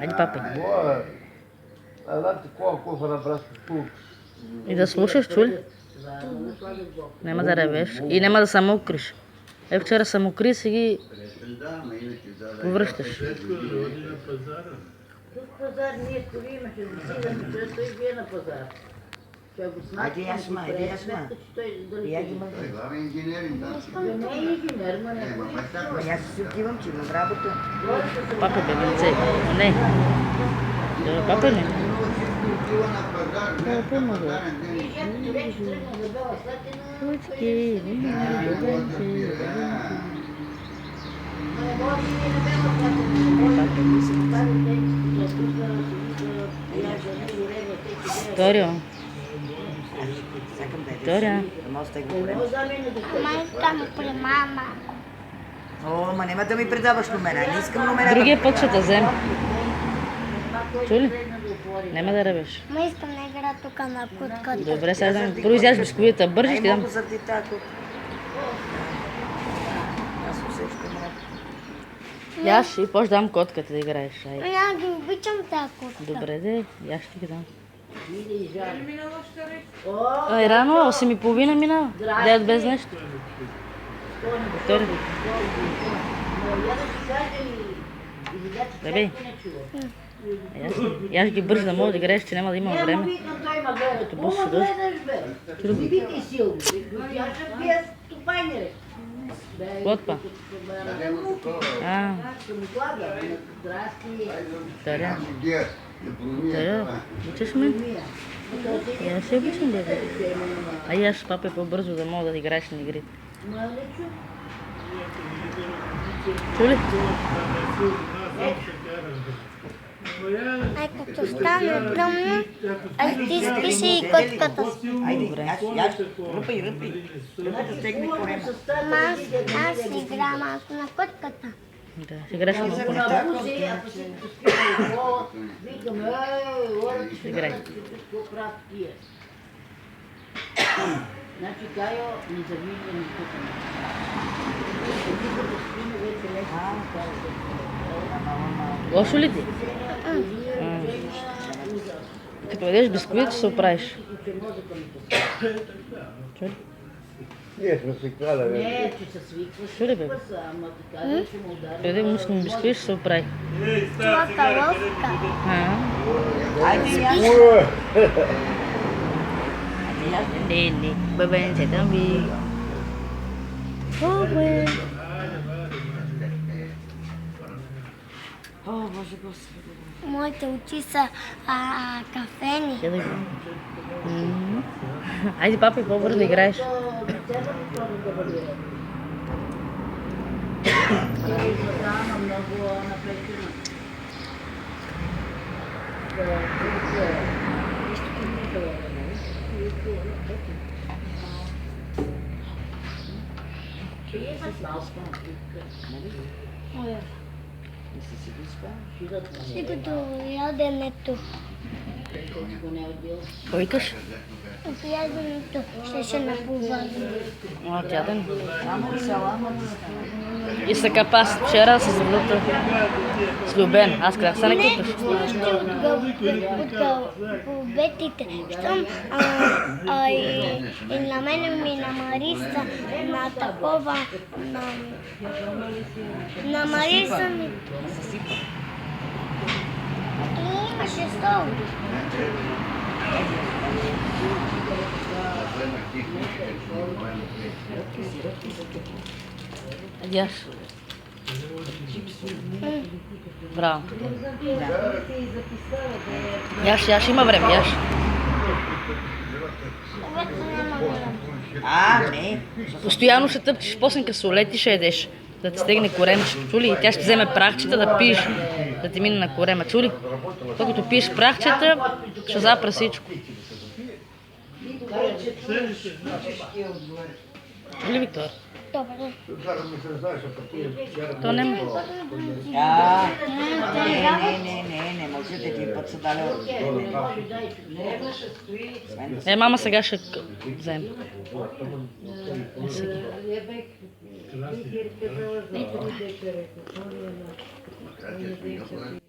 Айде, папа. Дайте колко на брат тук. И да слушаш, чули? Няма да ревеш и няма да се мокриш. Вчера се мокри, си ги повръщаш. Тук пазар ние коли имаше за сигурно, че той вие на пазар. Айде ясма, айде ясма. Я ги мъгна. Не е инженер, ма не. Аз си отивам, че имам работа. Папа бе, венце. Не. Папа не. Папа му бе. Очки, Торио. Торио. Мама искам при мама. О, ма няма да ми предаваш номера. Не искам номера. Другия път ще те взема. Чули? Няма да ревеш. Ма искам да игра тук на кутката. Добре, сега да първо изяш бисквита. Бързи ще Ай, дам. много за детето. Аз усещам работа. Яш и после дам котката да играеш. Айде. Я ги обичам тази кутка. Добре, де. Яш ще ги дам. Ай, рано, 8:30 минава. 9 без нещо. Втори. Бебе. Яш ги бързо да мога да играеш, че няма да имам време. Бус ще дойде. Не викай силно. Я ще бия стопайни. Котпа. Здрасти. Таря. Таря, обичаш ме? И аз се обичам, бебе. Ай, аз с папа по-бързо да мога да играеш на игрите. Чули? Ай, като стане тъмно, ай ти спише и котката си. Айде, яш, ръпай, ръпай. Ръпай да стегне корема. Ама аз играя малко на котката. Да, ще играеш малко на Играй. Значи Гайо не завижда на тук. Лошо ли ти? Като ведеш бисквит, ще се оправиш. Чули? Ние сме си крали, бе. Не, че се свикваш. Чули, бе? Ама ти казвам, че му удари. Преди мускулни бисквит, ще се оправи. Това каловка. Айде, яш. Уе! Не, бебе, че там ви. О, бе. О, Боже Господи. Моите очи са кафени. Ще да ги. Айде, папа, по-бързо да играеш. Сигурно яденето. Кой викаш? От яденето ще напълва. А, тяден. Само салама. И са капас. Вчера с врата с Любен. Аз как са не купиш? От галбетите. Щом и на мене ми на Мариса, на такова, на Мариса ми. И имаше стол. Яш. Браво. Яш, има време, яш. Не. Постоянно ще тъпчеш, после късолети ще едеш. Да ти стегне коремче. Чули? И тя ще вземе прахчета да пиеш, да ти мине на корема. Чули? Докато пиеш прахчета, ще запра всичко. Чули, Виктор? Добре. То не ме. Не, може да един път са дали. Мама сега ще вземе. Ой,